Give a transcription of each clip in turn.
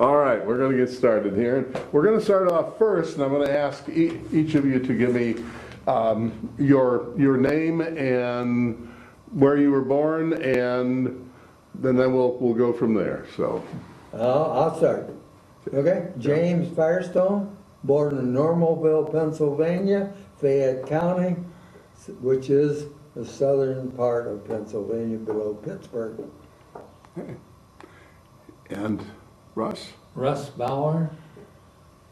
All right, we're going to get started here. We're going to start off first, and I'm going to ask each of you to give me your name and where you were born, and then we'll go from there. So, I'll start. Okay, James Firestone, born in Normalville, Pennsylvania, Fayette County, which is the southern part of Pennsylvania below Pittsburgh. okay. And Russ? Russ Bauer,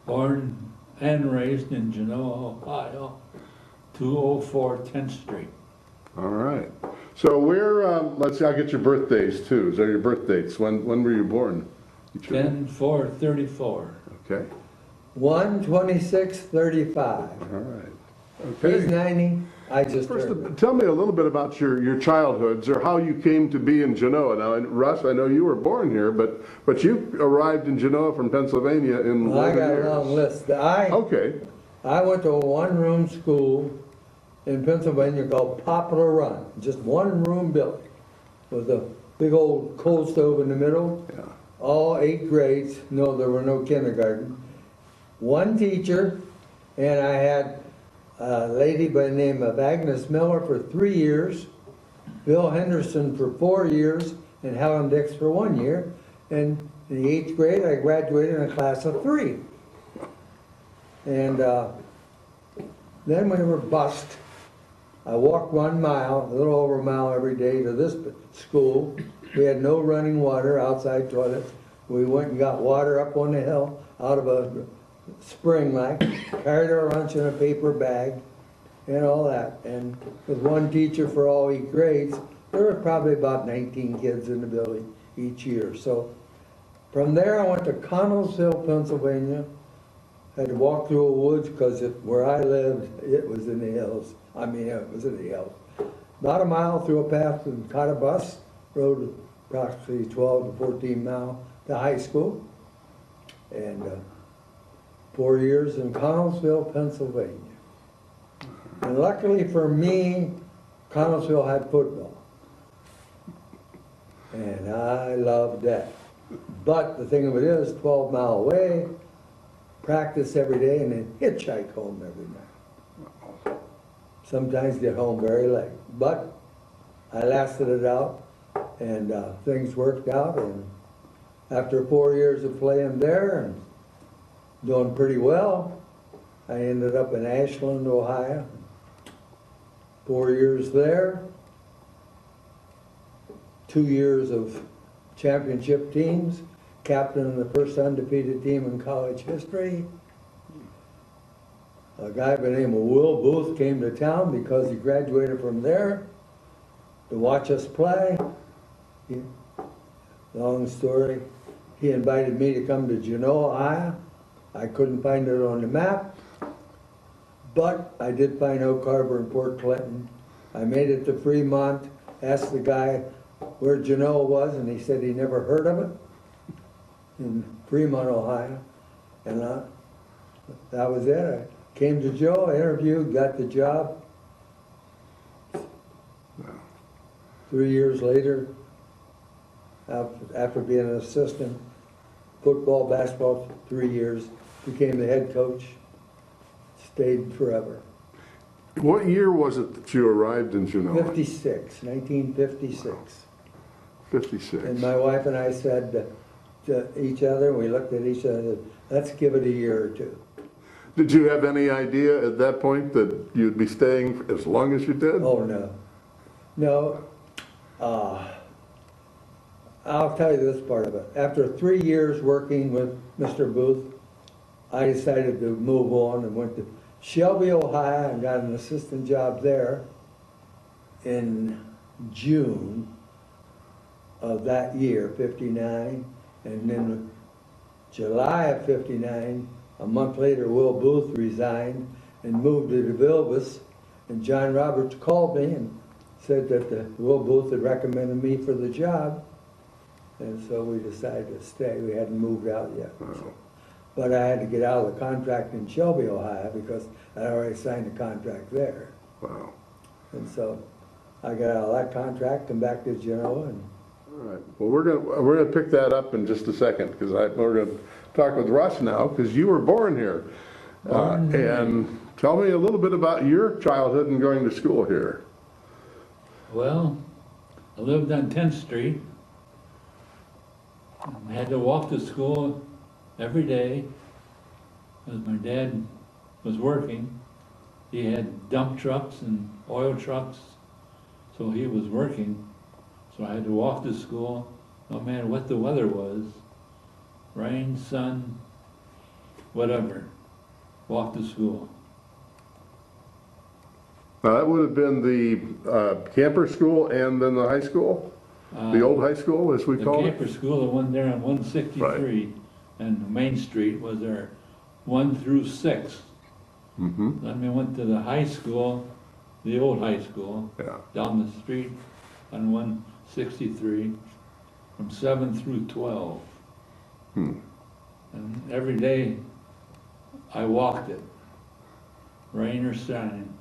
born and raised in Genoa, Ohio, 204 10th Street. All right. So let's see, I'll get your birthdays too. Is that your birth dates? When were you born? 10/4/34. Okay. 1/26/35. All right. Okay. He's 90. I just First, turned. tell me a little bit about your childhoods or how you came to be in Genoa. Now, Russ, I know you were born here, but you arrived in Genoa from Pennsylvania in Well, I got years. a long list. Okay. I went to a one-room school in Pennsylvania called Poplar Run, just one-room building with a big old coal stove in the middle. Yeah. All 8 grades. No, there were no kindergarten. One teacher, and I had a lady by the name of Agnes Miller for 3 years, Bill Henderson for 4 years, and Helen Dix for 1 year. And in the 8th grade, I graduated in a class of 3. And then we were bused. I walked 1 mile, a little over a mile every day to this school. We had no running water, outside toilets. We went and got water up on the hill out of a spring like, carried our lunch in a paper bag and all that. And with one teacher for all 8 grades, there were probably about 19 kids in the building each year. So from there I went to Connellsville, Pennsylvania. Had to walk through a woods because where I lived, it was in the hills. I mean, it was in the hills. About a mile through a path and caught a bus, rode approximately 12 to 14 miles to high school. And 4 years in Connellsville, Pennsylvania. And luckily for me, Connellsville had football. And I loved that. But the thing of it is, 12 miles away, practice every day, and then hitchhike home every night. Sometimes get home very late. But I lasted it out, and things worked out. And after 4 years of playing there and doing pretty well, I ended up in Ashland, Ohio. 4 years there. 2 years of championship teams. Captain of the first undefeated team in college history. A guy by the name of Will Booth came to town because he graduated from there to watch us play. Long story. He invited me to come to Genoa, Ohio. I couldn't find it on the map, but I did find Oak Harbor and Port Clinton. I made it to Fremont, asked the guy where Genoa was, and he said he never heard of it. In Fremont, Ohio, and that was it. I came to Joe, interviewed, got the job. 3 years later, after being an assistant, football, basketball, 3 years, became the head coach, stayed forever. What year was it that you arrived in Genoa? 1956. 56. And my wife and I said to each other, we looked at each other and said, let's give it a year or two. Did you have any idea at that point that you'd be staying as long as you did? Oh, no. No. I'll tell you this part of it. After 3 years working with Mr. Booth, I decided to move on and went to Shelby, Ohio, and got an assistant job there in June of that year, 59. And then July of 59, a month later, Will Booth resigned and moved to DeVilbiss. And John Roberts called me and said that Will Booth had recommended me for the job. And so we decided to stay. We hadn't moved out yet. Wow. But I had to get out of the contract in Shelby, Ohio, because I already signed a contract there. Wow. And so I got out of that contract, come back to Genoa, and right. Well, we're gonna pick that up in just a second, because we're gonna talk with Russ now, because you were born here. And tell me a little bit about your childhood and going to school here. Well, I lived on 10th Street. I had to walk to school every day because my dad was working. He had dump trucks and oil trucks, so he was working. So I had to walk to school no matter what the weather was, rain, sun, whatever, walk to school. Now, that would have been the camper school and then the high school? The old high school, as we call The it? camper school, the one there on 163, and Main Street was there 1 through 6. Mm-hmm. Then we went to the high school, the old high school, Yeah. down the street on 163, from 7 through 12. Hmm. And every day I walked it, rain or shine.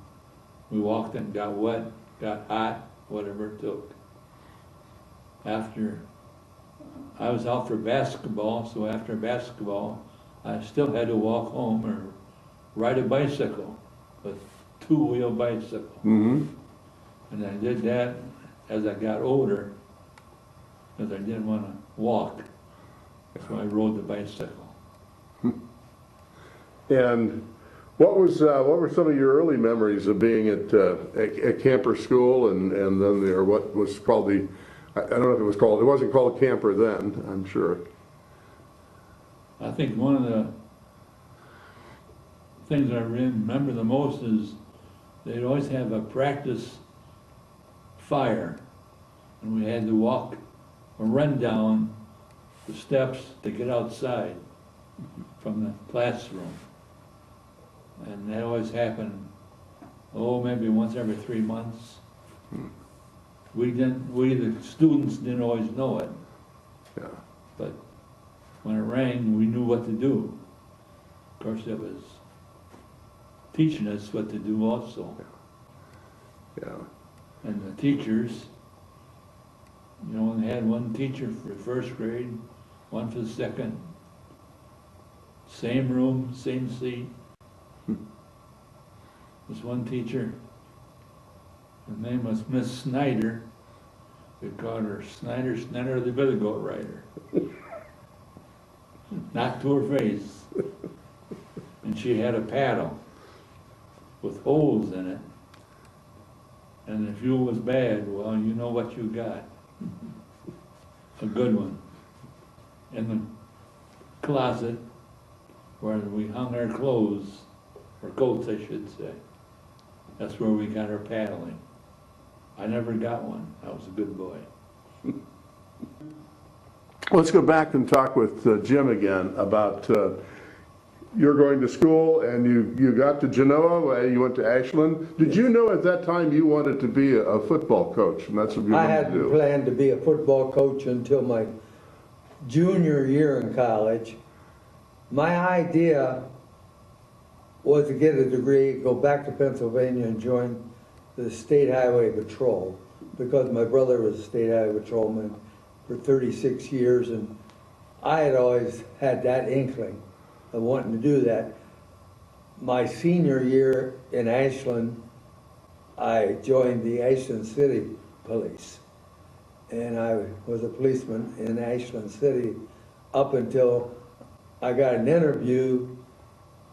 We walked it and got wet, got hot, whatever it took. After I was out for basketball, so after basketball, I still had to walk home or ride a bicycle, a two-wheel bicycle. Mm-hmm. And I did that as I got older, because I didn't want to walk. So I rode the bicycle. And what were some of your early memories of being at camper school and then there, what was called the, I don't know if it wasn't called camper then, I'm sure. I think one of the things I remember the most is they'd always have a practice fire, and we had to walk or run down the steps to get outside from the classroom. And that always happened, maybe once every 3 months. We, the students didn't always know it, Yeah. but when it rained, we knew what to do. Of course, it was teaching us what to do also. Yeah. And the teachers, they had one teacher for first grade, one for the second. Same room, same seat. This one teacher, her name was Miss Snyder. We called her Snyder the Billy Goat Rider. Not to her face. And she had a paddle with holes in it. And if you was bad, well, you know what you got. A good one. In the closet where we hung our clothes, or coats I should say. That's where we got our paddling. I never got one. I was a good boy. Let's go back and talk with Jim again about you're going to school and you got to Genoa, you went to Ashland. Did you know at that time you wanted to be a football coach, and that's what you I wanted to do? hadn't planned to be a football coach until my junior year in college. My idea was to get a degree, go back to Pennsylvania and join the State Highway Patrol, because my brother was a State Highway Patrolman for 36 years, and I had always had that inkling of wanting to do that. My senior year in Ashland, I joined the Ashland City Police, and I was a policeman in Ashland City up until I got an interview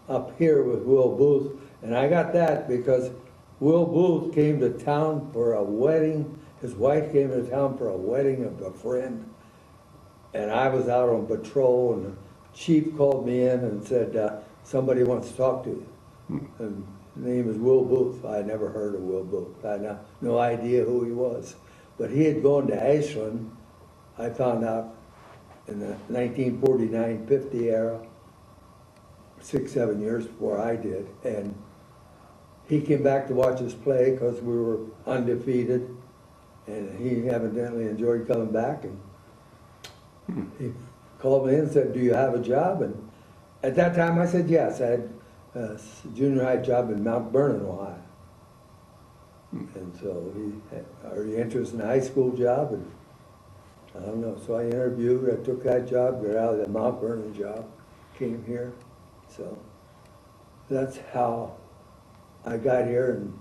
up here with Will Booth, and I got that because Will Booth came to town for a wedding. His wife came to town for a wedding of a friend, and I was out on patrol, and the chief called me in and said, somebody wants to talk to you. And his name is Will Booth. I had never heard of Will Booth. I had no idea who he was. But he had gone to Ashland, I found out, in the 1949-50 era, 6-7 years before I did, and he came back to watch us play because we were undefeated, and he evidently enjoyed coming back, and he called me in and said, do you have a job? And at that time I said yes. I had a junior high job in Mount Vernon, Ohio. And so he had, are you interested in a high school job? And I don't know. So I interviewed, I took that job, got out of the Mount Vernon job, came here. So that's how I got here and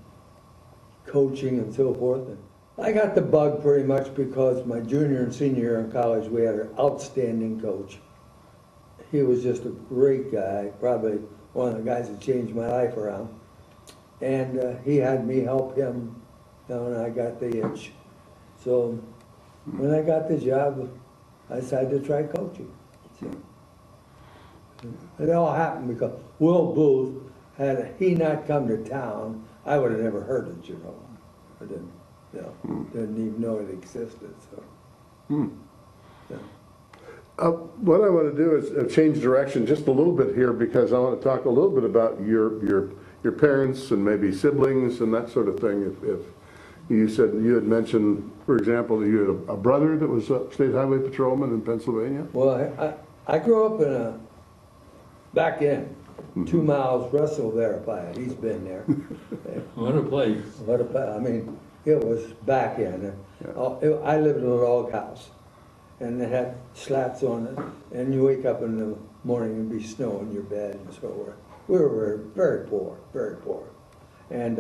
coaching and so forth. And I got the bug pretty much because my junior and senior year in college, we had an outstanding coach. He was just a great guy, probably one of the guys that changed my life around. And he had me help him, and I got the itch. So when I got the job, I decided to try coaching. So it all happened because Will Booth, had he not come to town, I would have never heard of Genoa. I didn't, didn't even know it existed. So. Yeah. What I want to do is change direction just a little bit here because I want to talk a little bit about your parents and maybe siblings and that sort of thing. If you said you had mentioned, for example, that you had a brother that was a state highway patrolman in Pennsylvania. Well, I grew up in a back end, 2 miles. Russ will verify it. He's been there. What a place. I mean, it was back end. I lived in a log house. And it had slats on it, and you wake up in the morning and be snow in your bed and so forth. We were very poor, very poor. And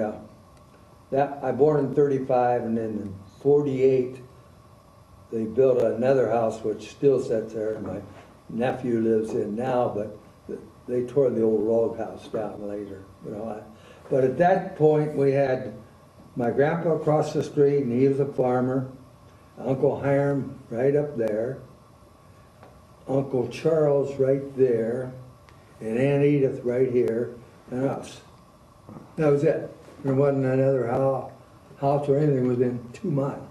I born in 35, and then in 48, they built another house which still sits there, and my nephew lives in now, but they tore the old log house down later. But at that point, we had my grandpa across the street, and he was a farmer. Uncle Hiram right up there, Uncle Charles right there, and Aunt Edith right here, and us. That was it. There wasn't another house or anything within 2 miles,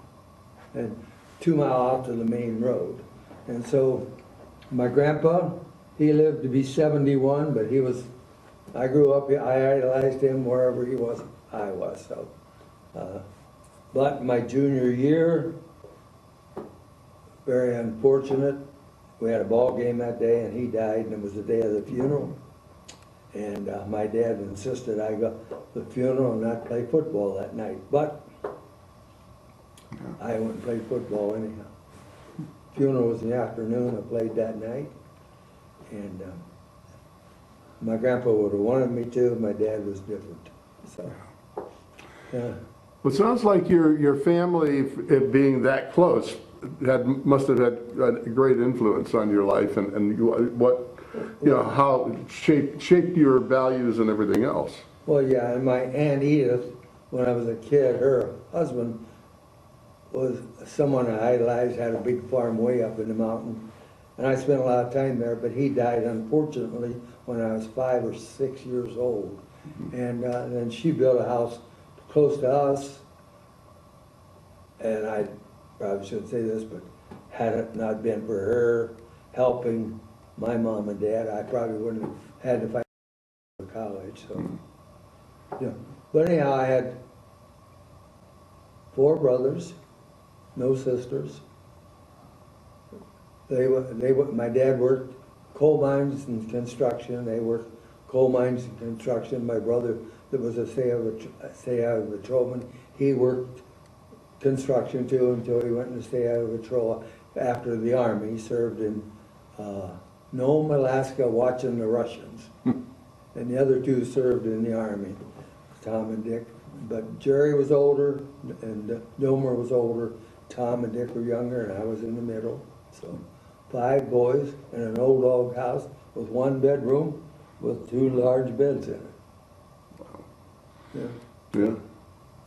and 2 miles out to the main road. And so my grandpa, he lived to be 71, but I grew up, I idolized him wherever he was, I was. So, but my junior year, very unfortunate. We had a ball game that day, and he died, and it was the day of the funeral. And my dad insisted I go to the funeral and not play football that night. But I went and played football anyhow. Funeral was in the afternoon. I played that night, and my grandpa would have wanted me to. My dad was different. So, yeah. Well, it sounds like your family, it being that close, must have had a great influence on your life and how it shaped your values and everything else. Well, yeah, and my Aunt Edith, when I was a kid, her husband was someone I idolized, had a big farm way up in the mountain, and I spent a lot of time there, but he died, unfortunately, when I was 5 or 6 years old. And then she built a house close to us, and I probably shouldn't say this, but had it not been for her helping my mom and dad, I probably wouldn't have had to fight for college. So, yeah. But anyhow, I had 4 brothers, no sisters. My dad worked coal mines and construction. They worked coal mines and construction. My brother, that was a stay-out patrolman, he worked construction too until he went to stay out of patrol after the Army. He served in Nome, Alaska, watching the Russians. And the other 2 served in the Army, Tom and Dick. But Jerry was older, and Domer was older. Tom and Dick were younger, and I was in the middle. So 5 boys in an old log house with 1 bedroom with 2 large beds in it. Wow. Yeah. Yeah,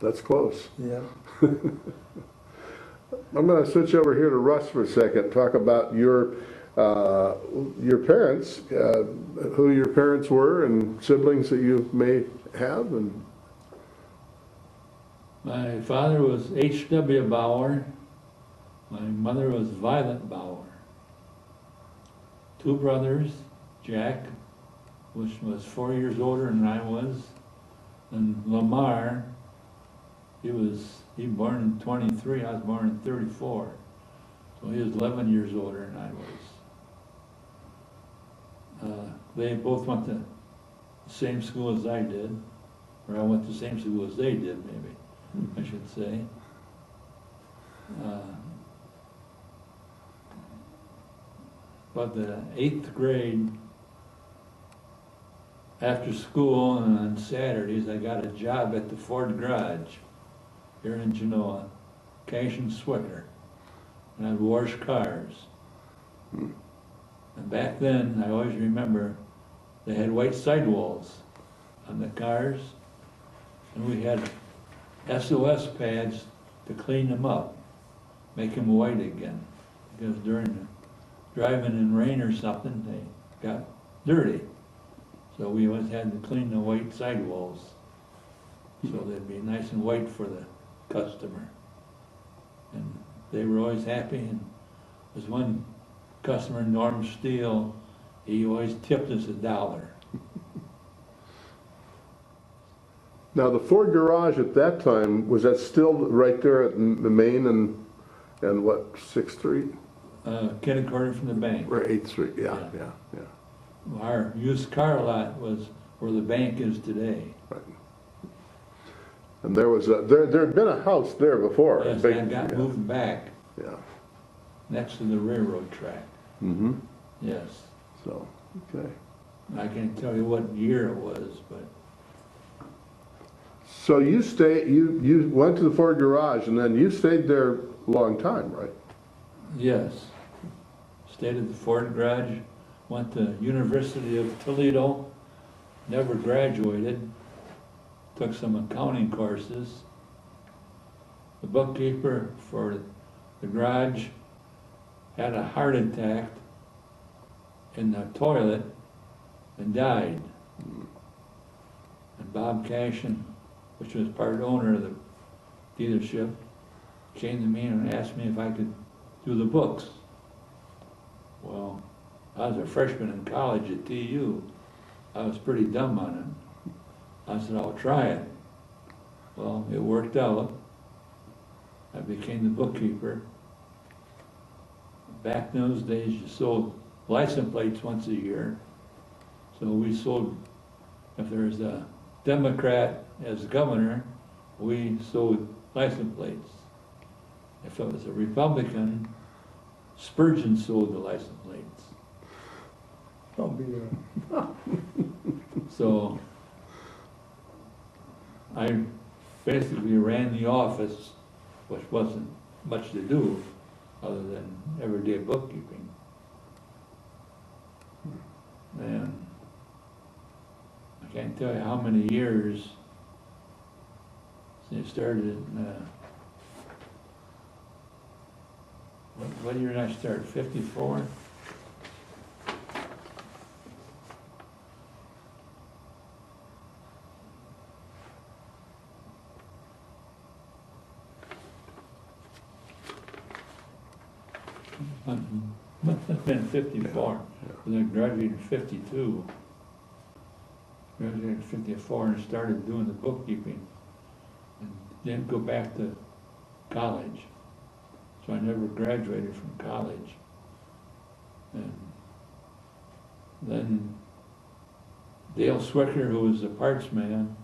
that's close. Yeah. I'm going to switch over here to Russ for a second, talk about your parents, who your parents were and siblings that you may have. And My father was H.W. Bauer. My mother was Violet Bauer. 2 brothers, Jack, which was 4 years older than I was, and Lamar. He born in 23, I was born in 34. So he was 11 years older than I was. They both went to the same school as I did, or I went to the same school as they did, maybe, I should say. But the 8th grade, after school and on Saturdays, I got a job at the Ford Garage here in Genoa, cash and swicker, and I'd wash cars. And back then, I always remember, they had white sidewalls on the cars, and we had SOS pads to clean them up, make them white again. Because during the driving in rain or something, they got dirty. So we always had to clean the white sidewalls, so they'd be nice and white for the customer. And they were always happy, and there was one customer, Norm Steele, he always tipped us $1. Now, the Ford Garage at that time, was that still right there at the Main and what, 6th Street? Kindergarten from the bank. Or 8th Street, yeah, Yeah. yeah, yeah. Our used car lot was where the bank is today. Right. And there was there'd been a house there before. Yes, big- that got yeah, moved back Yeah. next to the railroad track. Mm-hmm. Yes. So, okay. I can't tell you what year it was, but So you went to the Ford Garage and then you stayed there a long time, right? yes. Stayed at the Ford Garage, went to University of Toledo, never graduated, took some accounting courses. The bookkeeper for the garage had a heart attack in the toilet and died. And Bob Cashin, which was part owner of the dealership, came to me and asked me if I could do the books. Well, I was a freshman in college at TU. I was pretty dumb on it. I said, I'll try it. Well, it worked out. I became the bookkeeper. Back in those days, you sold license plates once a year. So we sold, if there's a Democrat as governor, we sold license plates. If it was a Republican, Spurgeon sold the license plates. Don't be there. So I basically ran the office, which wasn't much to do other than everyday bookkeeping. And I can't tell you how many years since I started in, what year did I start, 54? Must have been 54, because I graduated in 52. Graduated in 54 and started doing the bookkeeping, and didn't go back to college. So I never graduated from college. And then Dale Swicker, who was the parts man,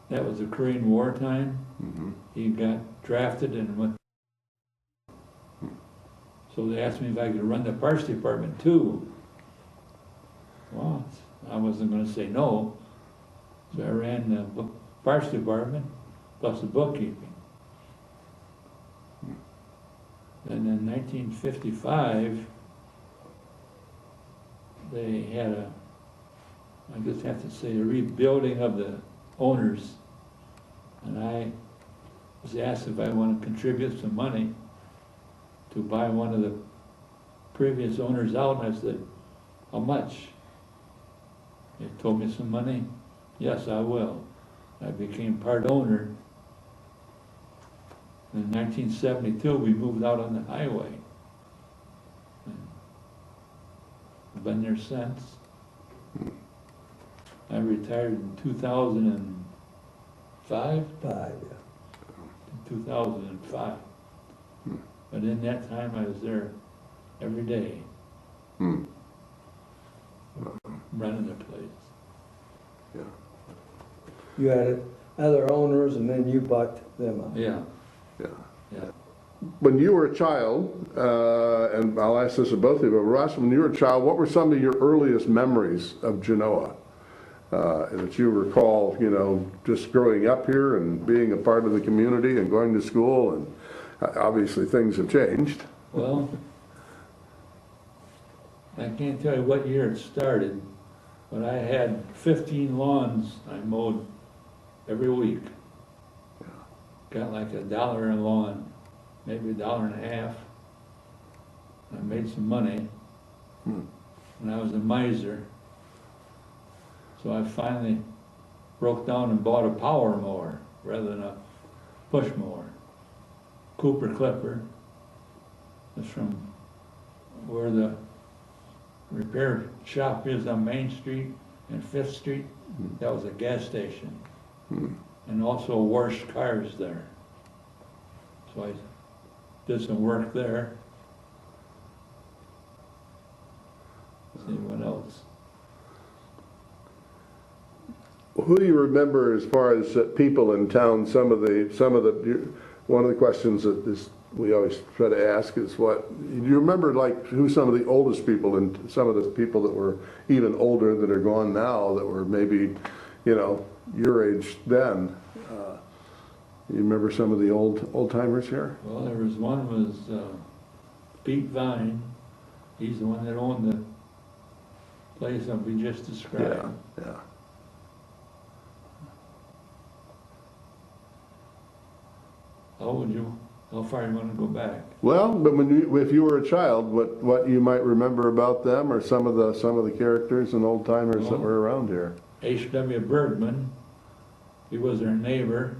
that was the Korean War time. Mm-hmm. He got drafted and went. So they asked me if I could run the parts department too. Well, I wasn't going to say no. So I ran the parts department plus the bookkeeping. And in 1955, they had I just have to say, a rebuilding of the owners. And I was asked if I want to contribute some money to buy one of the previous owners out, and I said, how much? They told me some money. Yes, I will. I became part owner. In 1972, we moved out on the highway. And I've been there since. I retired in 2005? 2005. But in that time, I was there every day, running the place. Yeah. You had other owners and then you bought them up. Yeah, Yeah. yeah. when you were a child, and I'll ask this of both of you, but Russ, when you were a child, what were some of your earliest memories of Genoa? That you recall, you know, just growing up here and being a part of the community and going to school, and obviously things have changed. Well, I can't tell you what year it started, but I had 15 lawns I mowed every week. Got like $1 a lawn, maybe $1.50. I made some money, and I was a miser. So I finally broke down and bought a power mower rather than a push mower. Cooper Clipper. It's from where the repair shop is on Main Street and 5th Street. That was a gas station. And also washed cars there. So I did some work there. See what else. Who do you remember as far as people in town? One of the questions that we always try to ask is what, do you remember like who some of the oldest people and some of the people that were even older that are gone now that were maybe, you know, your age then? You remember some of the old timers here? Well, there was one was Pete Vine. He's the one that owned the place that we just described. Yeah. How far you want to go back? Well, but if you were a child, what you might remember about them, or some of the characters and old timers that were around here? H.W. Bergman, he was our neighbor.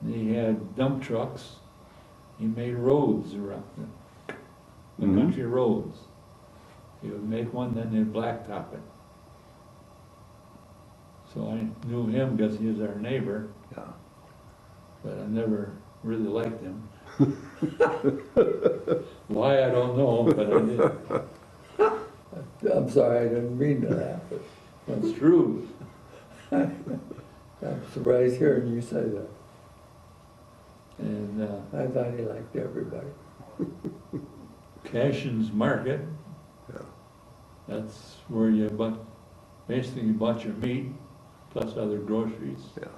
He had dump trucks. He made roads around the country roads. He would make one, then they'd blacktop it. So I knew him because he was our neighbor. Yeah. But I never really liked him. Why, I don't know, but I did. I'm sorry, I didn't mean to laugh, but That's true. I'm surprised hearing you say that. And I thought he liked everybody. Cashin's Market, Yeah. that's where you basically you bought your meat plus other groceries. Yeah.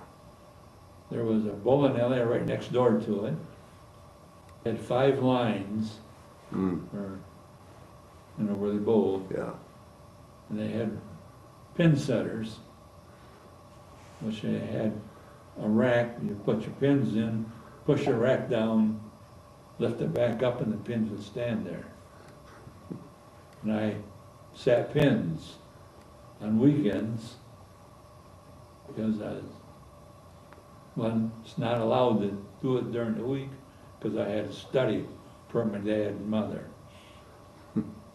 There was a bowling alley right next door to it. It had 5 lines, or, you know, where they bowled. Yeah. And they had pin setters, which they had a rack, you put your pins in, push the rack down, lift it back up, and the pins would stand there. And I sat pins on weekends because it's not allowed to do it during the week because I had to study for my dad and mother.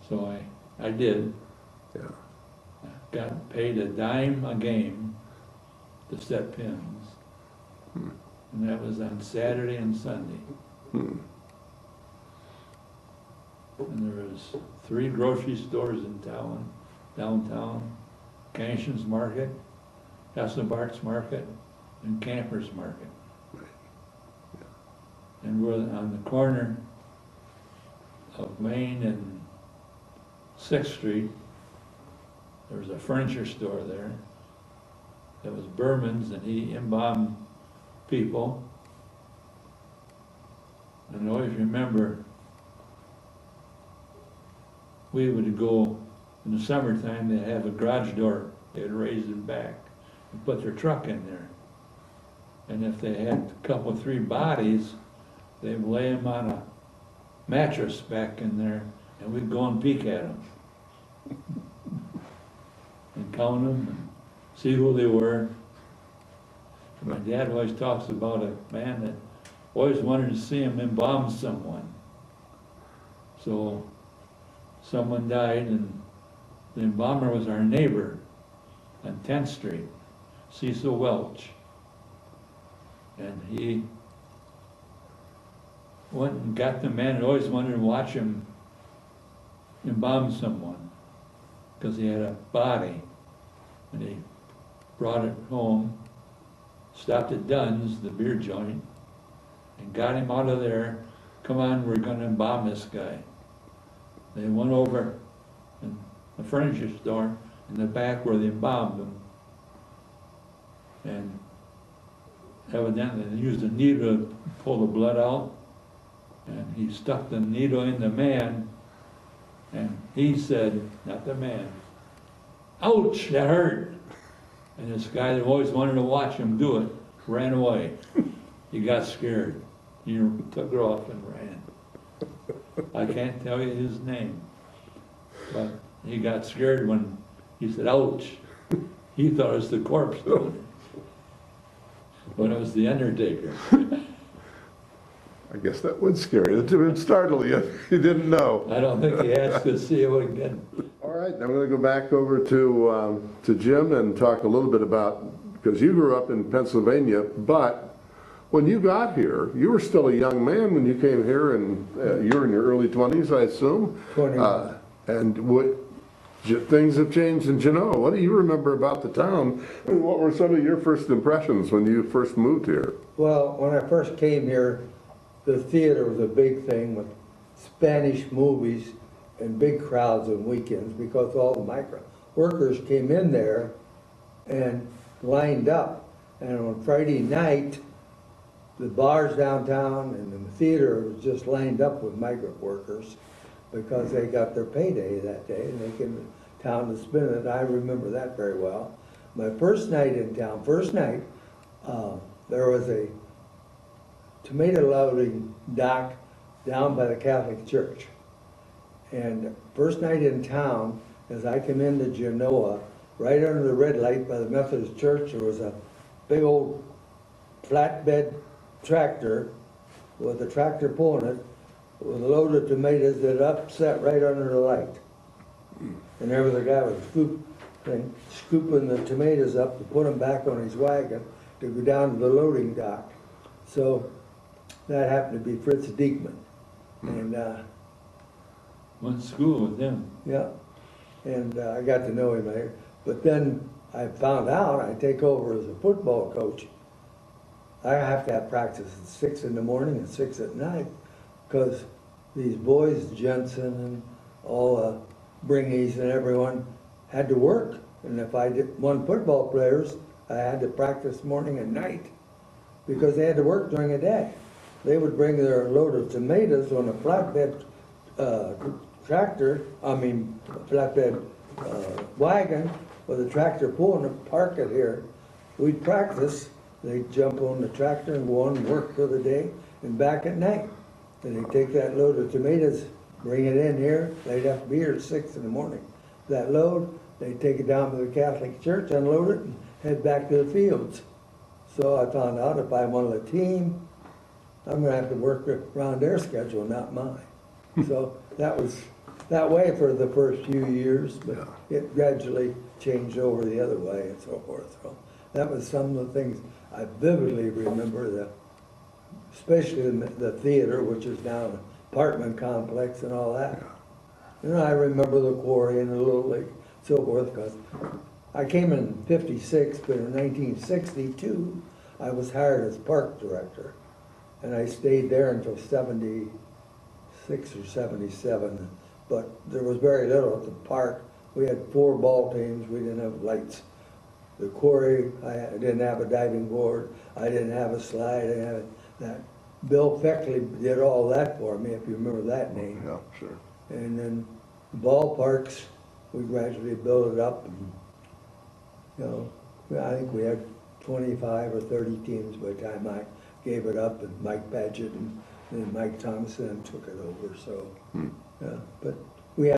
So I did. Yeah. Got paid $0.10 a game to set pins. And that was on Saturday and Sunday. And there was 3 grocery stores in town, downtown, Cashin's Market, Esselbart's Market, and Camper's Market. And we're on the corner of Main and 6th Street. There was a furniture store there. That was Berman's, and he embalmed people. And I always remember we would go in the summertime, they'd have a garage door, they'd raise it back and put their truck in there. And if they had a couple, 3 bodies, they'd lay them on a mattress back in there, and we'd go and peek at them. And count them and see who they were. My dad always talks about a man that always wanted to see him embalm someone. So someone died, and the embalmer was our neighbor on 10th Street, Cecil Welch. And he went and got the man and always wanted to watch him embalm someone because he had a body. And he brought it home, stopped at Dunn's, the beer joint, and got him out of there come on, we're gonna bomb this guy. They went over in the furniture store in the back where they bombed him. And evidently they used a needle to pull the blood out. And he stuck the needle in the man. And he said, not the man, ouch, that hurt. And this guy that always wanted to watch him do it ran away. He got scared. He took it off and ran. I can't tell you his name, but he got scared when he said, ouch. He thought it was the corpse doing it. But it was the Undertaker. I guess that would scare you. It would startle you. You didn't know. I don't think he asked to see it again. All right, I'm going to go back over to Jim and talk a little bit about, because you grew up in Pennsylvania, but when you got here, you were still a young man when you came here, and you were in your early 20s, I assume. 21. And things have changed in Genoa. What do you remember about the town? And what were some of your first impressions when you first moved here? Well, when I first came here, the theater was a big thing with Spanish movies and big crowds on weekends because all the migrant workers came in there and lined up. And on Friday night, the bars downtown and the theater was just lined up with migrant workers because they got their payday that day and they came to town to spend it. I remember that very well. My first night in town, there was a tomato loading dock down by the Catholic Church. And first night in town, as I came into Genoa, right under the red light by the Methodist Church, there was a big old flatbed tractor with a tractor pulling it with a load of tomatoes that upset right under the light. And there was a guy with a scoop thing, scooping the tomatoes up to put them back on his wagon to go down to the loading dock. So that happened to be Fritz Diekman. And Went to school with him. yeah, and I got to know him later. But then I found out I take over as a football coach. I have to have practice at 6 in the morning and 6 at night because these boys, Jensen and all Bringies and everyone, had to work. And if I won football players, I had to practice morning and night because they had to work during the day. They would bring their load of tomatoes on a flatbed flatbed wagon with a tractor pulling it, park it here. We'd practice. They'd jump on the tractor and go on and work for the day and back at night. And they'd take that load of tomatoes, bring it in here. They'd have to be here at 6 in the morning. That load, they'd take it down to the Catholic Church, unload it, and head back to the fields. So I found out if I wanted a team, I'm going to have to work around their schedule, not mine. So that was that way for the first few years, but it gradually changed over the other way and so forth. So that was some of the things I vividly remember, especially the theater, which is now an apartment complex and all that. You know, I remember the quarry and the Little League, so forth, because I came in '56, but in 1962, I was hired as park director. And I stayed there until 76 or 77. But there was very little at the park. We had 4 ball teams. We didn't have lights. The quarry, I didn't have a diving board. I didn't have a slide. I didn't have that. Bill Feckley did all that for me, if you remember that name. Yeah, sure. And then the ballparks, we gradually built it up. And, you know, I think we had 25 or 30 teams by the time I gave it up, and Mike Padgett and Mike Thompson took it over. So, yeah, but we had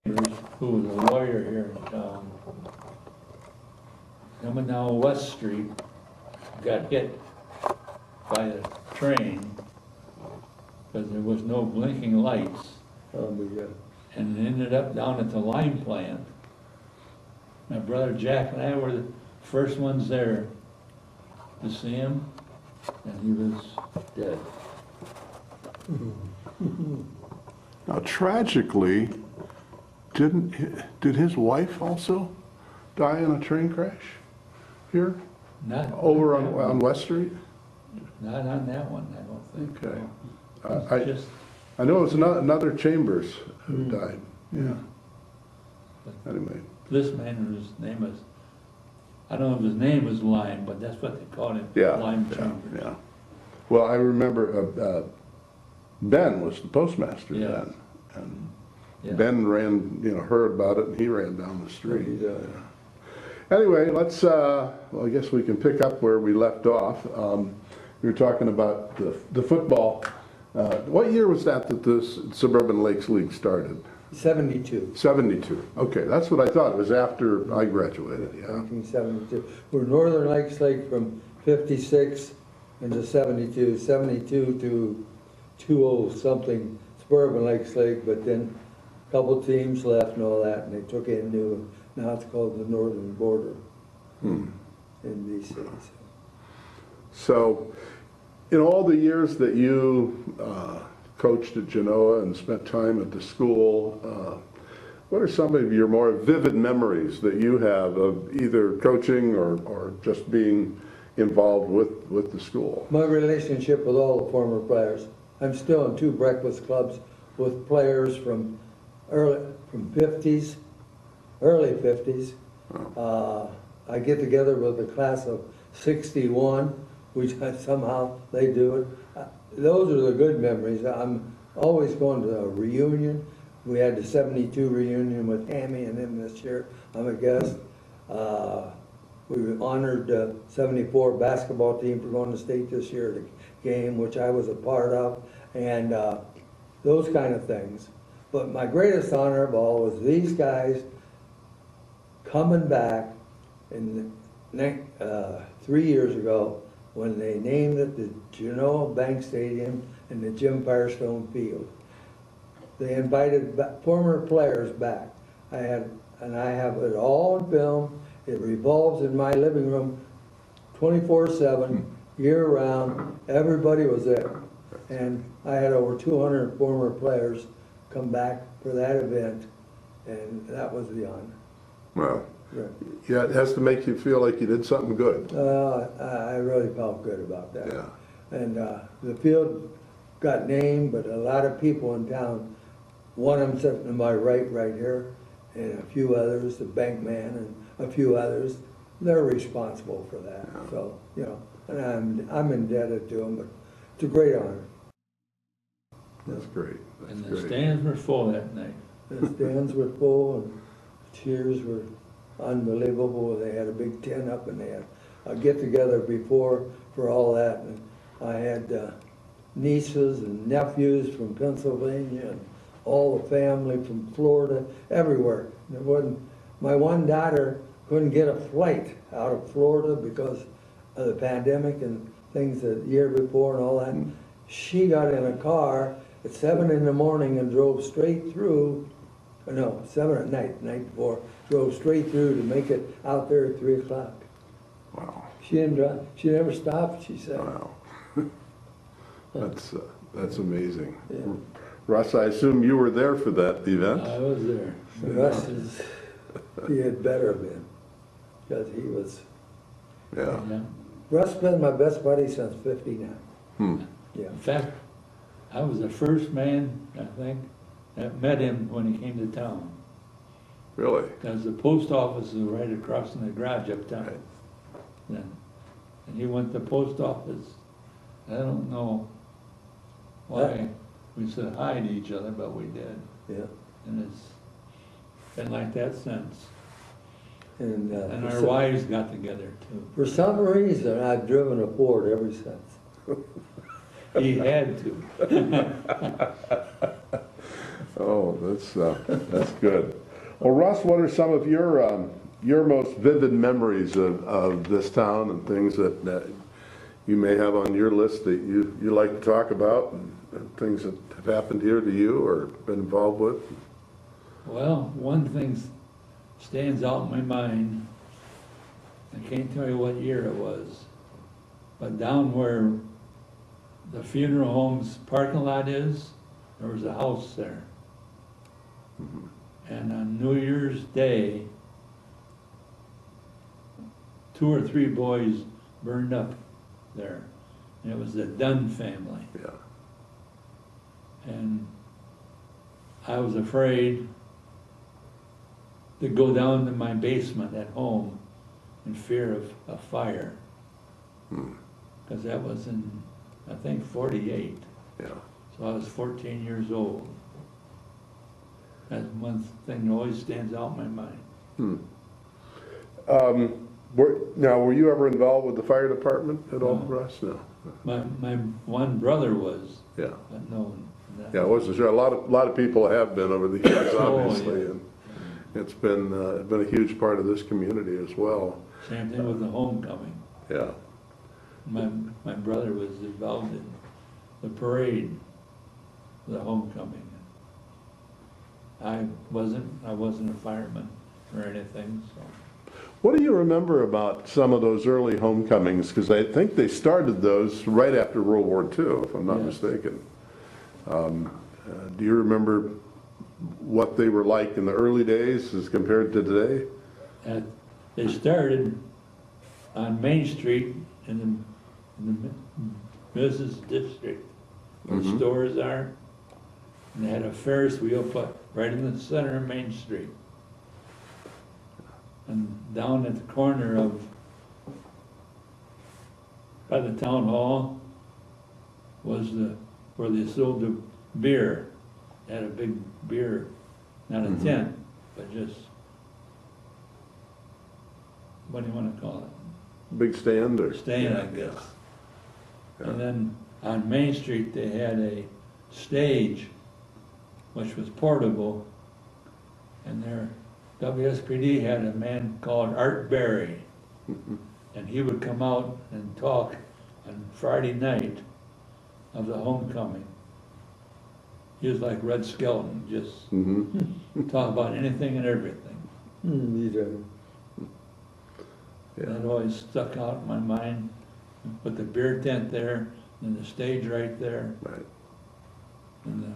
who was a lawyer here in town, coming down West Street, got hit by a train because there was no blinking lights, Oh, my God. and ended up down at the lime plant. My brother Jack and I were the first ones there to see him, and he was dead. Now tragically, did his wife also die in a train crash here? Not Over that on one. West Street? Not on that one, I don't think. Okay. It's I just, I know it was another Chambers who died, yeah. Anyway, this man, whose name is, I don't know if his name was Lime, but that's what they called him. yeah, Lime yeah, Chambers. yeah. Well, I remember Ben was the postmaster Yeah. then. And Yeah. Ben heard about it and he ran down the street. He died. Anyway, let's, well, I guess we can pick up where we left off. We were talking about the football. What year was that this Suburban Lakes League started? 72. 72. Okay, that's what I thought. It was after I graduated, yeah. 1972. We're Northern Lakes Lake from 56 into 72, 72 to 20 something Suburban Lakes Lake, but then a couple teams left and all that, and they took in new, now it's called the Northern Border in BC. So, in all the years that you coached at Genoa and spent time at the school, what are some of your more vivid memories that you have of either coaching or just being involved with the school? My relationship with all the former players. I'm still in 2 breakfast clubs with players from early 50s. I get together with the class of 61, which somehow they do it. Those are the good memories. I'm always going to a reunion. We had the 72 reunion with Tammy and them this year. I'm a guest. We honored the 74 basketball team for going to state this year at a game, which I was a part of, and those kind of things. But my greatest honor of all was these guys coming back in 3 years ago when they named it the Genoa Bank Stadium and the Jim Firestone Field. They invited former players back. I have it all on film. It revolves in my living room 24/7, year-round. Everybody was there. And I had over 200 former players come back for that event, and that was the honor. Well, Right. yeah, it has to make you feel like you did something good. I really felt good about that. Yeah. And the field got named, but a lot of people in town, one of them sitting to my right here, and a few others, the bank man and a few others, they're responsible for that. Yeah. So, and I'm indebted to them, but it's a great honor. That's great. That's And the great. stands were full that night. The stands were full and cheers were unbelievable. They had a big tent up and they had a get-together before for all that. And I had nieces and nephews from Pennsylvania and all the family from Florida, everywhere. My one daughter couldn't get a flight out of Florida because of the pandemic and things the year before and all that. She got in a car at 7 in the morning and drove straight through, 7 at night, the night before, drove straight through to make it out there at 3 o'clock. Wow. She didn't drive, she never stopped, she said. Wow. That's amazing. Yeah. Russ, I assume you were there for that event? I was there. Russ he had better been, because he was, Yeah. Yeah. Russ been my best buddy since 59. Yeah. In fact, I was the first man, I think, that met him when he came to town. Really? Because the post office is right across in the garage uptown. Right. Then, and he went to the post office. I don't know why we said hi to each other, but we did. Yeah. And it's been like that since. And, And our wives got together too. for some reason, I've driven a Ford ever since. He had to. Oh, That's good. Well, Russ, what are some of your most vivid memories of this town and things that you may have on your list that you like to talk about, and things that have happened here to you or been involved with? Well, one thing stands out in my mind. I can't tell you what year it was, but down where the funeral home's parking lot is, there was a house there. And on New Year's Day, 2 or 3 boys burned up there. And it was the Dunn family. Yeah. And I was afraid to go down to my basement at home in fear of a fire. Because that was in, I think, 48. Yeah. So I was 14 years old. That's one thing that always stands out in my mind. Were you ever involved with the fire department at all, No. Russ? No. My one brother was, Yeah. but no. Yeah, I wasn't sure. A lot of people have been over the years, Oh, obviously, yeah. and it's been a huge part of this community as well. Same thing with the homecoming. Yeah. My brother was involved in the parade, the homecoming. I wasn't a fireman or anything, so. What do you remember about some of those early homecomings? Because I think they started those right after World War II, if I'm not Yes. mistaken. Do you remember what they were like in the early days as compared to today? And they started on Main Street in the business district where Mhm. stores are. And they had a Ferris wheel put right in the center of Main Street. And down at the corner of, by the town hall, was where they sold the beer. They had a big beer, not a Mhm. tent, but just, what do you want to call it? Big stand or? Stand, I Yeah. guess. Yeah. And then on Main Street, they had a stage, which was portable, and their WSPD had a man called Art Berry, and he would come out and talk on Friday night of the homecoming. He was like Red Skelton, just Mm-hmm. talk about anything and everything. You do. Yeah. That always stuck out in my mind. With the beer tent there, and the stage right there, Right. and the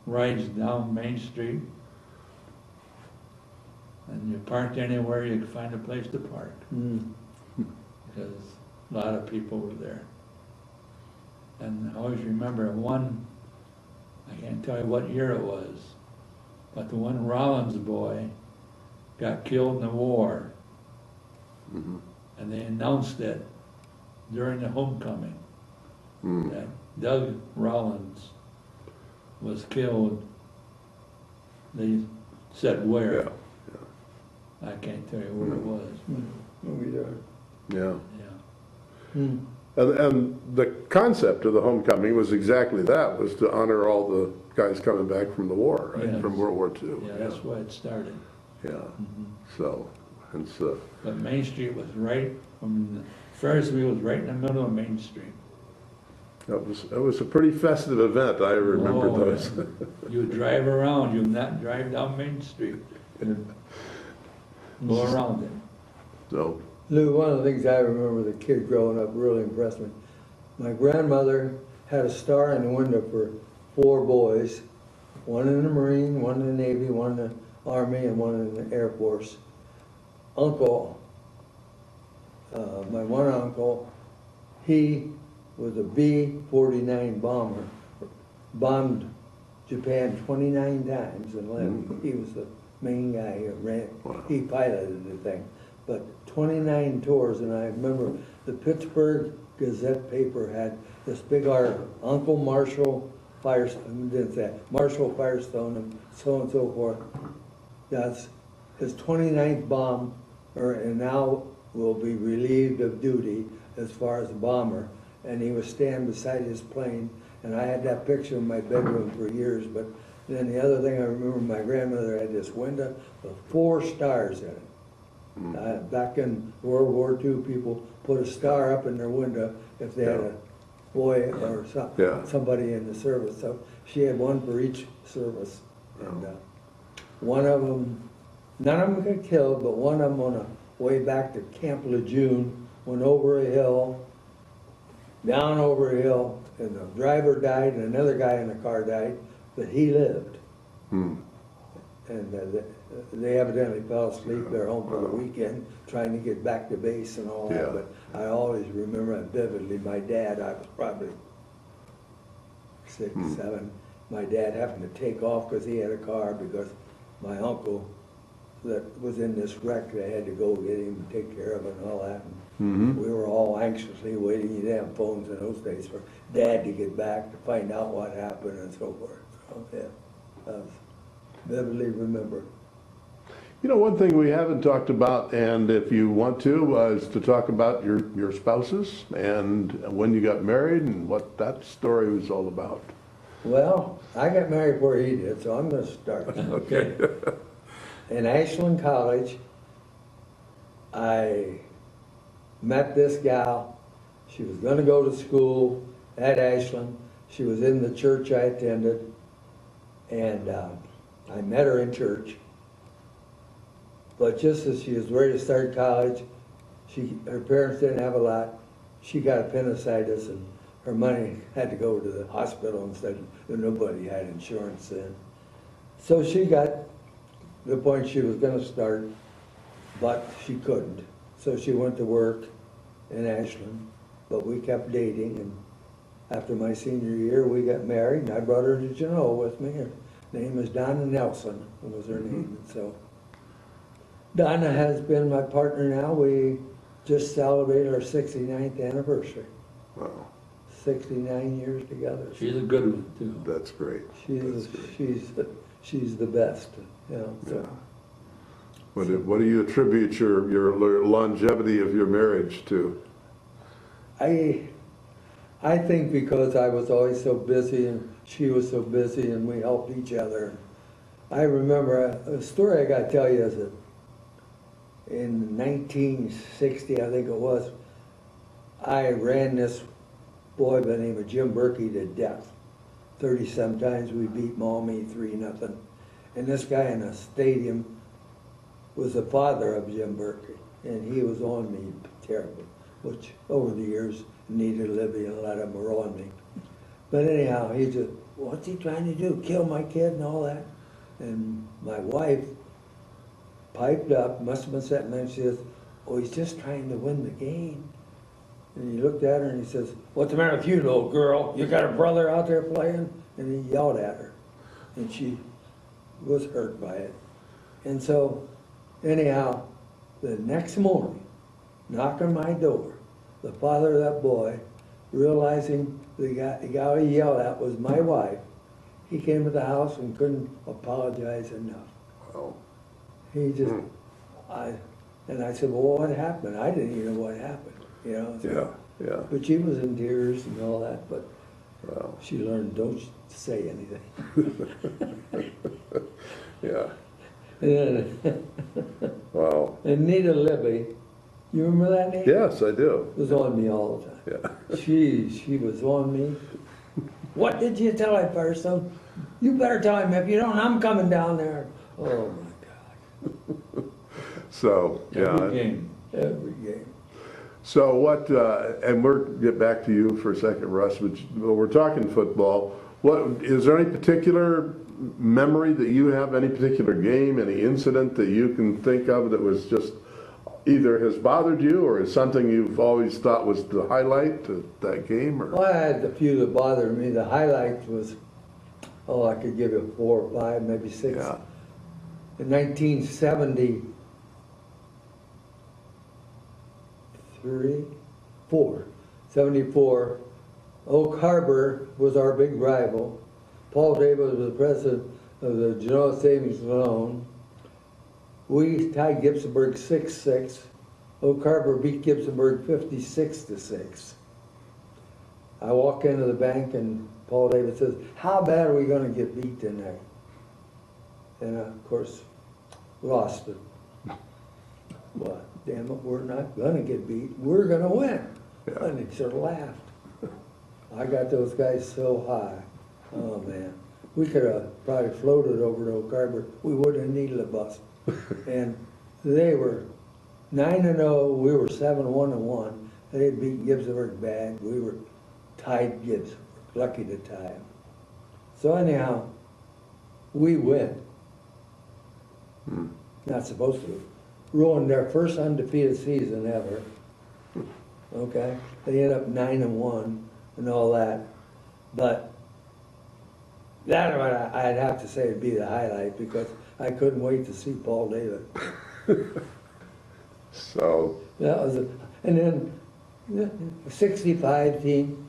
rides down Main Street. And you parked anywhere you could find a place to park, because a lot of people were there. And I always remember one, I can't tell you what year it was, but the one Rollins boy got killed in the war, Mm-hmm. and they announced it during the homecoming, Mm. that Doug Rollins was killed. They said where. Yeah. I can't tell you where it was. We do. Yeah. Yeah. And the concept of the homecoming was exactly that, was to honor all the guys coming back from the war, right? Yes. From World War II. Yeah, that's why it started. Yeah. Mhm. So, and so, But Main Street was right, the Ferris wheel was right in the middle of Main Street. that was a pretty festive event. I remember Oh, those. yeah. You would drive around, you would not drive down Main Street. Go around it. So, Lou, one of the things I remember as a kid growing up really impressed me. My grandmother had a star in the window for 4 boys, one in the Marine, one in the Navy, one in the Army, and one in the Air Force. Uncle, my one uncle, he was a B-49 bomber, bombed Japan 29 times and lived. He was the main guy who ran, Wow. he piloted the thing. But 29 tours, and I remember the Pittsburgh Gazette paper had this big article, Uncle Marshall Firestone, didn't say that, Marshall Firestone and so forth. That's his 29th bomb, and now will be relieved of duty as far as a bomber. And he was standing beside his plane, and I had that picture in my bedroom for years, but And then the other thing I remember, my grandmother had this window with 4 stars in it. Back in World War II, people put a star up in their window if they had a boy or somebody in the service. So she had one for each service. And one of them, none of them got killed, but one of them on the way back to Camp Lejeune went over a hill, down over a hill, and the driver died and another guy in the car died, but he lived. And they evidently fell asleep. They're home for the weekend, trying to get back to base and all that. But I always remember it vividly. My dad, I was probably 6, 7. My dad happened to take off because he had a car, because my uncle that was in this wreck, they had to go get him and take care of it and all that. And we were all anxiously waiting. You didn't have phones in those days for Dad to get back to find out what happened and so forth. So, yeah, that was vividly remembered. You know, one thing we haven't talked about, and if you want to, is to talk about your spouses and when you got married and what that story was all about. Well, I got married before he did, so I'm going to start. Okay. In Ashland College, I met this gal. She was going to go to school at Ashland. She was in the church I attended, and I met her in church. But just as she was ready to start college, her parents didn't have a lot. She got appendicitis, and her money had to go to the hospital instead. Nobody had insurance then. So she got to the point she was going to start, but she couldn't. So she went to work in Ashland, but we kept dating, and after my senior year, we got married, and I brought her to Genoa with me. Her name is Donna Nelson, was her name. And so Donna has been my partner now. We just celebrated our 69th anniversary. Wow. 69 years together. She's a good one, too. That's great. She's the best. You know, so. Yeah. What do you attribute your longevity of your marriage to? I think because I was always so busy and she was so busy and we helped each other. I remember a story I got to tell you is that in 1960, I think it was, I ran this boy by the name of Jim Berkey to death. 30-some times we beat Maumee 3-0. And this guy in the stadium was the father of Jim Berkey, and he was on me terribly, which over the years needed Libby and a lot of them were on me. But anyhow, he just, what's he trying to do? Kill my kid and all that? And my wife piped up, must have been sitting there, and she says, oh, he's just trying to win the game. And he looked at her and he says, what's the matter with you, little girl? You got a brother out there playing? And he yelled at her. And she was hurt by it. And so, anyhow, the next morning, knock on my door, the father of that boy, realizing the guy he yelled at was my wife, he came to the house and couldn't apologize enough. Wow. He just, and I said, well, what happened? I didn't even know what happened, you know. So, Yeah. but she was in tears and all that, but Wow. she learned, don't say anything. Yeah. And then, Wow. and Nita Libby, you remember that name? Yes, I do. Was on me all the time. Yeah. She was on me. What did you tell him, Firestone? You better tell him. If you don't, I'm coming down there. Oh my God. So, Every yeah. game. Every game. So what, and we'll get back to you for a second, Russ, but we're talking football. What, is there any particular memory that you have, any particular game, any incident that you can think of that was just either has bothered you or is something you've always thought was the highlight to that game? Or? Well, I had a few that bothered me. The highlight was, I could give you 4 or 5, maybe 6. Yeah. In 1973, 74, Oak Harbor was our big rival. Paul Davis was the president of the Genoa Savings and Loan. We tied Gibsonburg 6-6. Oak Harbor beat Gibsonburg 56-6. I walk into the bank and Paul Davis says, how bad are we going to get beat tonight? and of course, lost it. Well, damn it, we're not gonna get beat, we're gonna win. Yeah. And he sort of laughed. I got those guys so high, oh man. We could have probably floated over to Oak Harbor, we wouldn't have needed a bus. And they were 9-0, we were 7-1-1. They had beat Gibbsburg bad, we were tied Gibbsburg, lucky to tie them. So anyhow, we win. Not supposed to. Ruined their first undefeated season ever. Okay? They ended up 9-1 and all that. But that I'd have to say would be the highlight because I couldn't wait to see Paul David. So, That was a, and then the 65 team,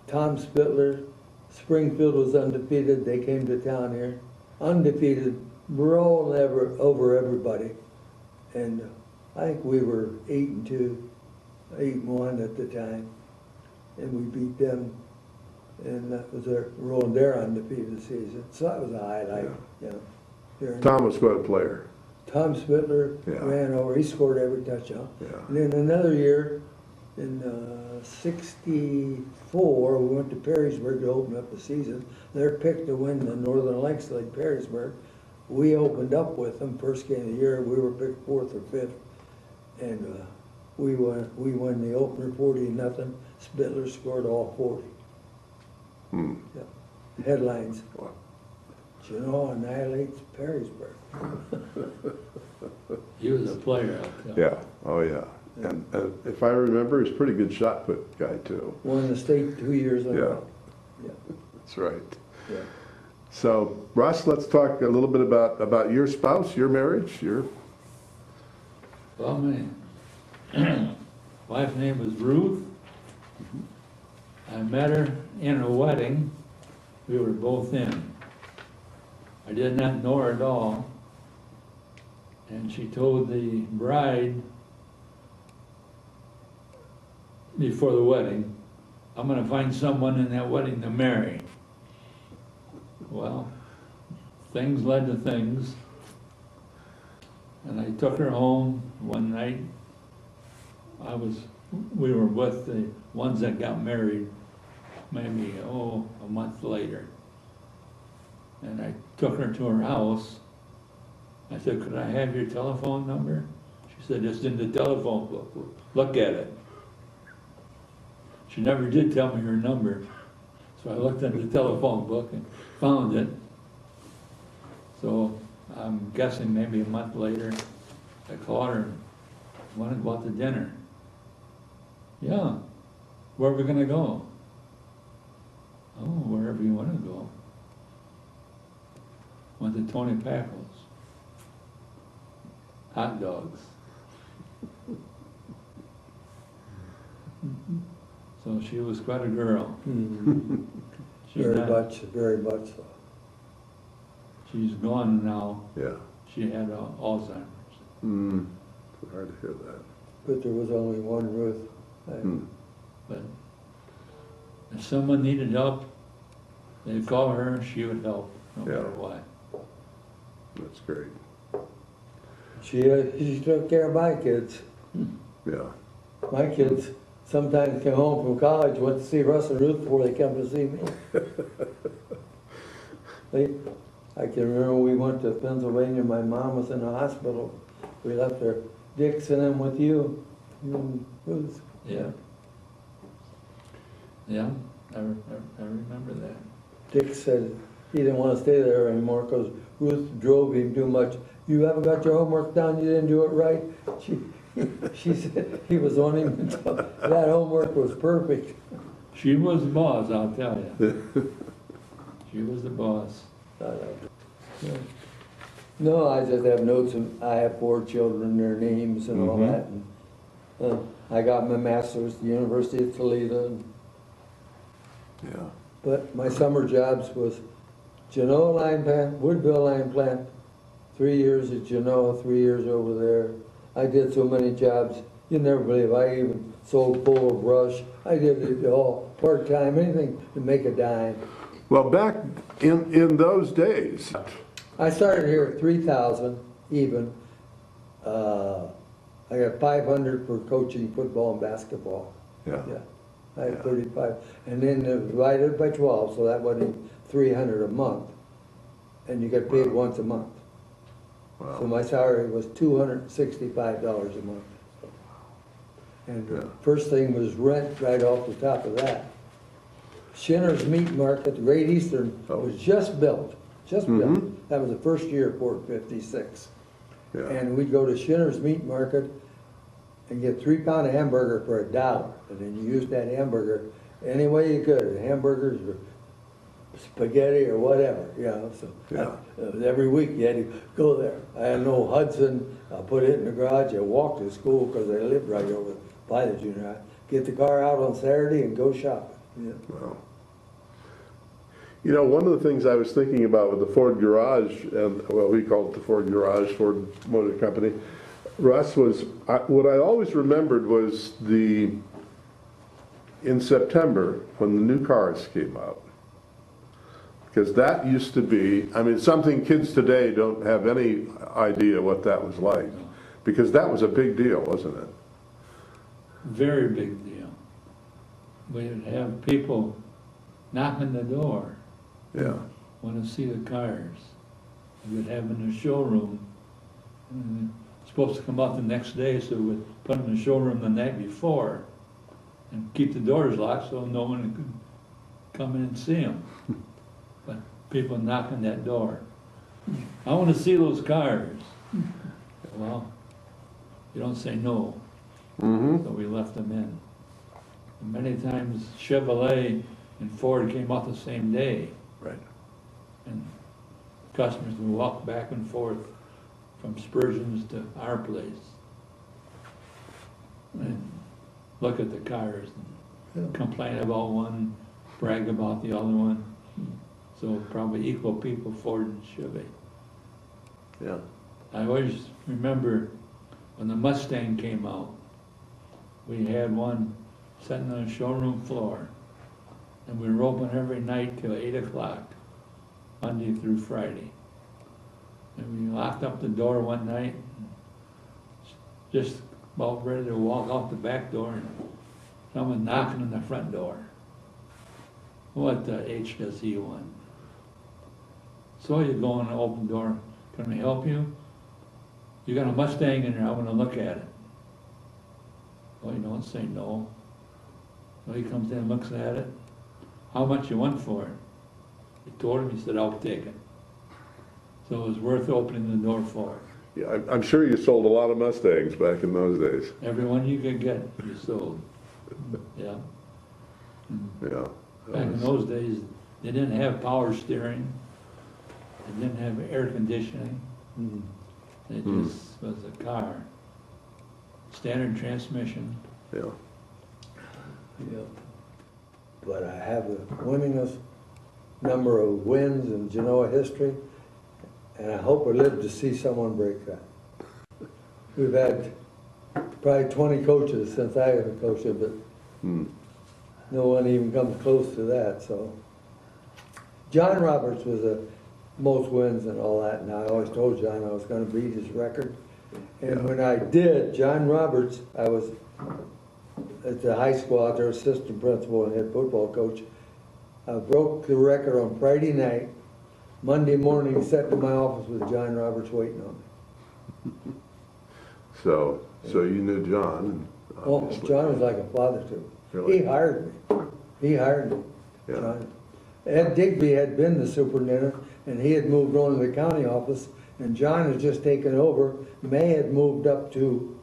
Tom Spittler, Springfield was undefeated. They came to town here, undefeated, rolling over everybody. And I think we were 8-2, 8-1 at the time, and we beat them. And that was rolling their undefeated season. So that was a highlight. Yeah. Tom was quite a player. Tom Spittler Yeah. ran over. He scored every touchdown. Yeah. And then another year, in '64, we went to Perrysburg to open up the season. They're picked to win the Northern Lakes League, Perrysburg. We opened up with them first game of the year. We were picked 4th or 5th, and we won the opener 40-0. Spittler scored all 40. Yeah. Headlines: Wow. Genoa annihilates Perrysburg. He was a player, I'll tell you. Yeah, oh yeah. And if I remember, he's a pretty good shot put guy too. Won the state 2 years in a row. Yeah. That's right. Yeah. So, Russ, let's talk a little bit about your spouse, your marriage, your... Well, my wife's name was Ruth. I met her in a wedding we were both in. I did not know her at all. And she told the bride before the wedding, I'm gonna find someone in that wedding to marry. Well, things led to things. And I took her home one night. We were with the ones that got married maybe, a month later. And I took her to her house. I said, could I have your telephone number? She said, it's in the telephone book. Look at it. She never did tell me her number. So I looked in the telephone book and found it. So I'm guessing maybe a month later, I called her and wanted to go out to dinner. Yeah, where are we gonna go? Oh, wherever you wanna go. Went to Tony Packle's. Hot dogs. So she was quite a girl. She's Very not- much so. She's gone now. Yeah. She had Alzheimer's. Hard to hear that. But there was only one Ruth. But if someone needed help, they'd call her, she would help, no Yeah. matter what. That's great. She took care of my kids. Yeah. My kids sometimes came home from college, went to see Russ and Ruth before they come to see me. I can remember we went to Pennsylvania, my mom was in the hospital. We left her, Dick's and them with you and Ruth. Yeah. Yeah, I remember that. Dick said he didn't want to stay there anymore because Ruth drove him too much. You haven't got your homework done, you didn't do it right. She said he was on him until that homework was perfect. She was the boss, I'll tell you. She was the boss. No, I just have notes, and I have 4 children, their names and all that. And, I got my master's at the University of Toledo. Yeah. But my summer jobs was Genoa lime plant, Woodville lime plant, 3 years at Genoa, 3 years over there. I did so many jobs, you'd never believe. I even sold full of brush. I did it all, part-time, anything to make a dime. Well, back in those days. I started here at 3,000 even. I got 500 for coaching football and basketball. Yeah. Yeah, I had Yeah. 35. And then divided by 12, so that wasn't 300 a month. And you got paid once a month. So Wow. my salary was $265 a month. And the Yeah. first thing was rent right off the top of that. Shinner's Meat Market, the Great Eastern, Oh. was just built, just built. Mhm. That was the first year of Port 56. Yeah. And we'd go to Shinner's Meat Market and get 3 pound of hamburger for $1. And then you used that hamburger any way you could, hamburgers or spaghetti or whatever, you know. So Yeah. every week you had to go there. I had no Hudson, I put it in the garage, I walked to school because I lived right over by the junior high. Get the car out on Saturday and go shopping. Yeah. Wow. You know, one of the things I was thinking about with the Ford Garage, and well, we called it the Ford Garage, Ford Motor Company, Russ, was, what I always remembered was in September, when the new cars came out. Because that used to be, I mean, something kids today don't have any idea what that was like. Because that was a big deal, wasn't it? Very big deal. We'd have people knocking the door, Yeah. want to see the cars. We'd have them in the showroom. And supposed to come out the next day, so we'd put them in the showroom the night before and keep the doors locked so no one could come in and see them. But people knocking that door. I want to see those cars. Well, you don't say no. Mm-hmm. So we left them in. And many times Chevrolet and Ford came out the same day, Right. and customers would walk back and forth from Spurgeon's to our place and look at the cars and complain about one, brag about the other one. So probably equal people, Ford and Chevy. Yeah. I always remember when the Mustang came out, we had one sitting on the showroom floor, and we were open every night till 8 o'clock, Monday through Friday. And we locked up the door one night, just about ready to walk out the back door, and someone knocking on the front door. What the H does he want? So you go in the open door, can we help you? You got a Mustang in there, I want to look at it. Well, you don't say no. So he comes in and looks at it. How much you want for it? He told him, he said, I'll take it. So it was worth opening the door for. Yeah, I'm sure you sold a lot of Mustangs back in those days. Every one you could get, you sold. Yeah. Yeah. Back in those days, they didn't have power steering. They didn't have air conditioning. It just was a car. Standard transmission. Yeah. Yeah. But I have the winningest number of wins in Genoa history, and I hope I live to see someone break that. We've had probably 20 coaches since I have coached it, but no one even comes close to that, so. John Roberts was the most wins and all that, and I always told John I was gonna beat his record. And when I did, John Roberts, I was at the high school out there, assistant principal and head football coach. I broke the record on Friday night. Monday morning, sat in my office with John Roberts waiting on me. So you knew John. And Oh, obviously- John was like a father to me. Really? He hired me. He hired me. Yeah. John. Ed Digby had been the superintendent, and he had moved on to the county office, and John had just taken over. May had moved up to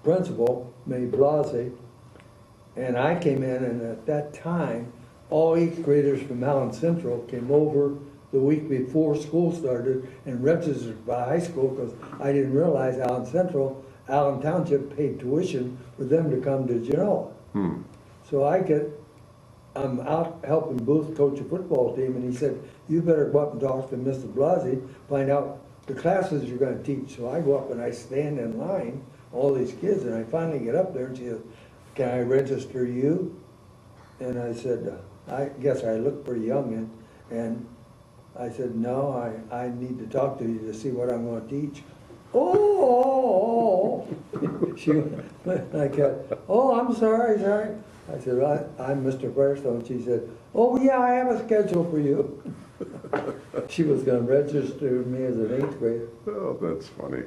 principal, May Blasi, and I came in, and at that time, all 8th graders from Allen Central came over the week before school started and registered by high school, because I didn't realize Allen Township paid tuition for them to come to Genoa. So I'm out helping Booth coach a football team, and he said, you better go up and talk to Mr. Blasi, find out the classes you're gonna teach. So I go up and I stand in line, all these kids, and I finally get up there and she says, can I register you? And I said, I guess I look pretty young, And I said, no, I need to talk to you to see what I'm gonna teach. Oh, she went like, oh, I'm sorry. I said, I'm Mr. Firestone. She said, oh yeah, I have a schedule for you. She was gonna register me as an 8th grader. Oh, that's funny.